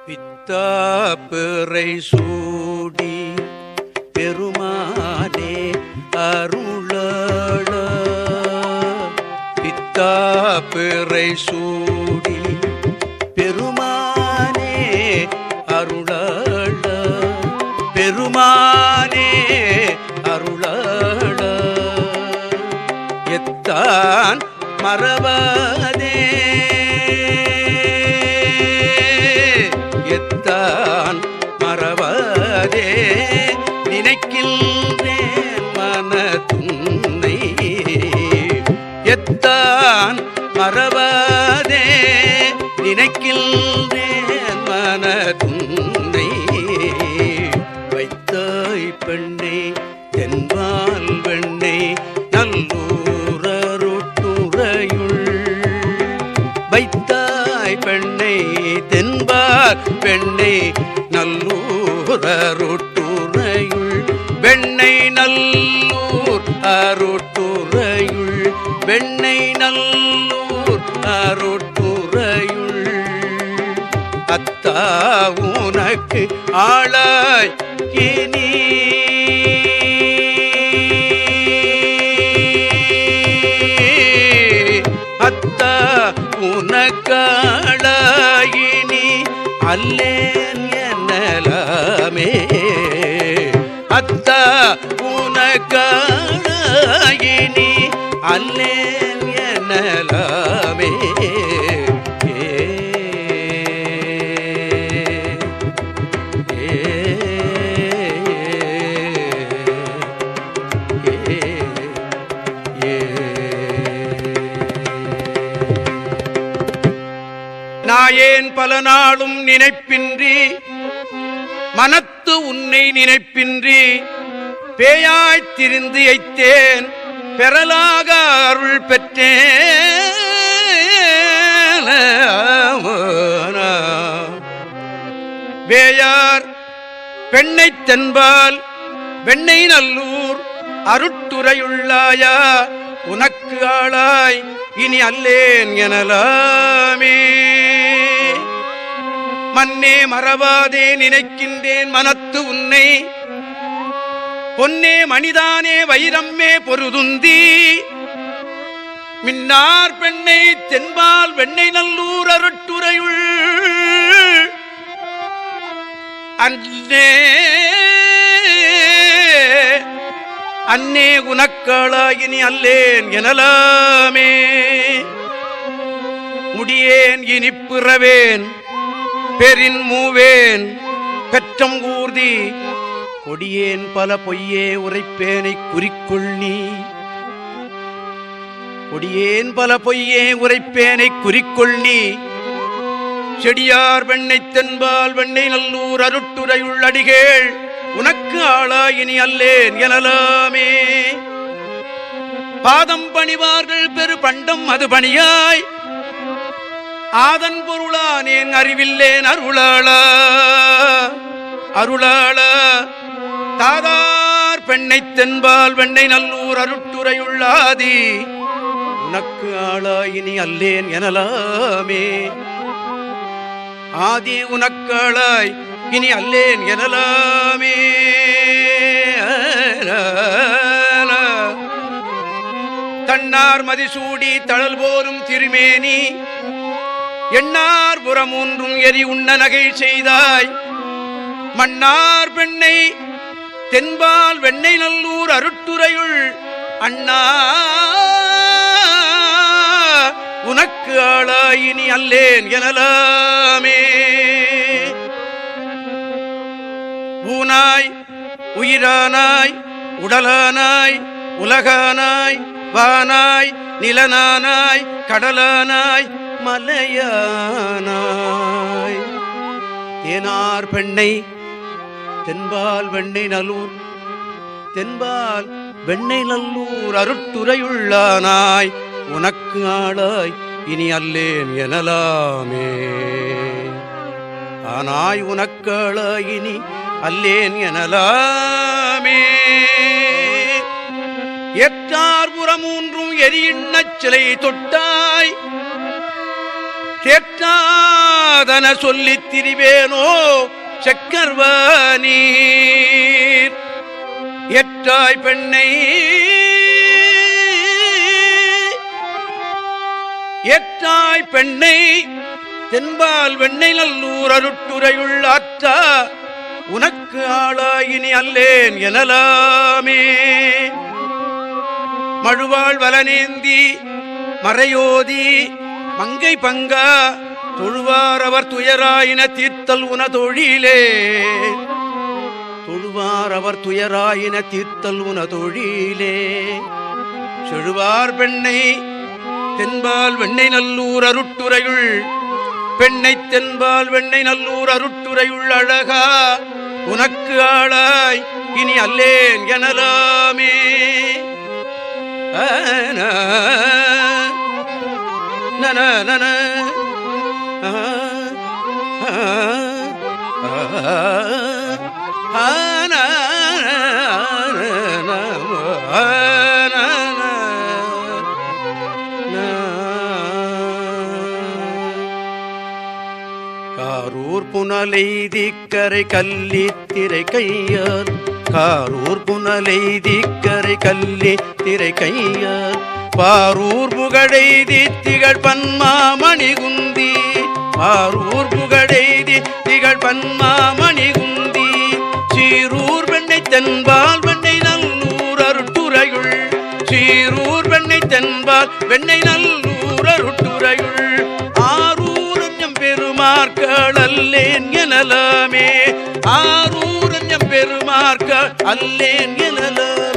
பித்தா பிறை சூடி பெருமானே அருள பித்தா பிறை சூடி பெருமானே அருள பெருமானே அருள எத்தான் மறவதே எத்தான் மறவதே நினைக்கின்றேன் மனதுன்னை எத்தான் மறவதே நினைக்கின்றேன் மனதுன்னை வைத்தாய் பெண்ணை தென்பால் வெண்ணை நல்லூரருட்டுறையுள் வைத்தாய் பெண்ணை தென்பால் வெண்ணை நல்லூரருட்டுறையுள் வெண்ணை நல்லூர் அருட்டுறையுள் வெண்ணை நல்லூர் அருட்டுறையுள் அத்தா உனக்கு ஆளாய் இனி அத்தா உனக்காளாயினி அல்லேன் என்னலாமே அத்தா உனக்காளாயினி அல்லேன் என்னலாமே நாயேன் பல நாளும் நினைப்பின்றி மனத்து உன்னை நினைப்பின்றி பேயாய்த் திரிந்து எய்த்தேன் பெறலாக அருள் பெற்றேன் வேயார் பெண்ணை தென்பால் வெண்ணை நல்லூர் அருட்டுரையுள்ளாயா உனக்கு ஆளாய் இனி அல்லேன் எனலாமே மன்னே மறவாதே நினைக்கின்றேன் மனத்து உன்னை பொன்னே மணிதானே வைரம்மே பொருதுந்தி மின்னார் பெண்ணை தென்பால் வெண்ணை நல்லூர் அருட்டுரையுள் அன்னே அன்னே உனக்காளாயினி அல்லேன் எனலாமே முடியேன் இனி பிறவேன் பெரின் மூவேன் பெற்றம் கூர்தி கொடியேன் பல பொய்யே உரைப்பேனை குறிக்கொள் நீ கொடியேன் பல பொய்யே உரைப்பேனை குறிக்கொள் நீ செடியார் வெண்ணை தென்பால் வெண்ணை நல்லூர் அருட்டுரையுள் அடிகேள் உனக்கு ஆளாயினி அல்லேன் எனலாமே பாதம் பணிவார்கள் பெரு பண்டம் அது பணியாய் ஆதன் பொருளானேன் அறிவில்லேன் அருளாளா அருளாளா தாதார் பெண்ணை தென்பால் வெண்ணை நல்லூர் அருட்டுரையுள்ளாதி உனக்கு ஆளாயினி அல்லேன் எனலாமே ஆதி உனக்காளாய் இனி அல்லேன் எனலாமே தன்னார் மதிசூடி தழல் போரும் திருமேனி எண்ணார் புறமூன்றும் எரி உண்ண நகை செய்தாய் மன்னார் பெண்ணை தென்பால் வெண்ணை நல்லூர் அருட்டுரையுள் அண்ணா உனக்கு ஆளாயினி அல்லேன் எனலாமே ஊனாய் உயிரானாய் உடலானாய் உலகானாய் வானாய் நிலனானாய் கடலானாய் மலையானாய் தேனார் பெண்ணை தென்பால் வெண்ணை நல்லூர் தென்பால் வெண்ணை நல்லூர் அருட்டுரையுள்ளானாய் உனக்கு ஆளாய் இனி அல்லேன் எனலாமே ஆனாய் உனக்கு ஆளாய் இனி அல்லேன் எனலாமே ஏற்றார் புறமூன்றும் எரியிண்ணச் சிலை தொட்டாய் தேற்றாதன சொல்லித் திரிவேனோ செக்கர்வானீர். எற்றாய் பெண்ணை ஏற்றாய் பெண்ணை தென்பால் வெண்ணை நல்லூர் அருட்டுரையுள் ஆற்றா உனக்கு ஆளாயினி அல்லேன் எனலாமே. மழுவாள் வலனேந்தி மறையோதி மங்கை பங்கா தொழுவார் அவர் துயராயின தீர்த்தல் உன தொழிலே. தொழுவார் அவர் துயராயின தீர்த்தல் உன தொழிலே. செழுவார் பெண்ணை தென்பால் வெண்ணை நல்லூர் அருட்டுரையுள் பெண்ணை தென்பால் வெண்ணை நல்லூர் அருட்டுரையுள் அழகா உனக்கு ஆளாய் இனி அல்லேன் எனலாமே. நன நன காரூர் புனலைதிக்கரை கல்லித்திரை கையார். காரூர் புனலைதிக்கரை கல்லித்திரை கையார். பாரூர் புகழெய்தி திகழ் பன்மாமணி குந்தி. பாரூர் புகழெய்தி திகழ் பன்மாமணி குந்தி. சீரூர் வெண்ணை தென்பால் வெண்ணை நல்லூர் அருட்டுரையுள். சீரூர் வெண்ணை தென்பால் வெண்ணை நல்லூர் அருட்டுரையுள். ஆரூரஞ்சம் பெருமார்கள் அல்லேன் எனலாமே. ஆரூரஞ்சம் பெருமார்கள் அல்லேன் எனலாம்.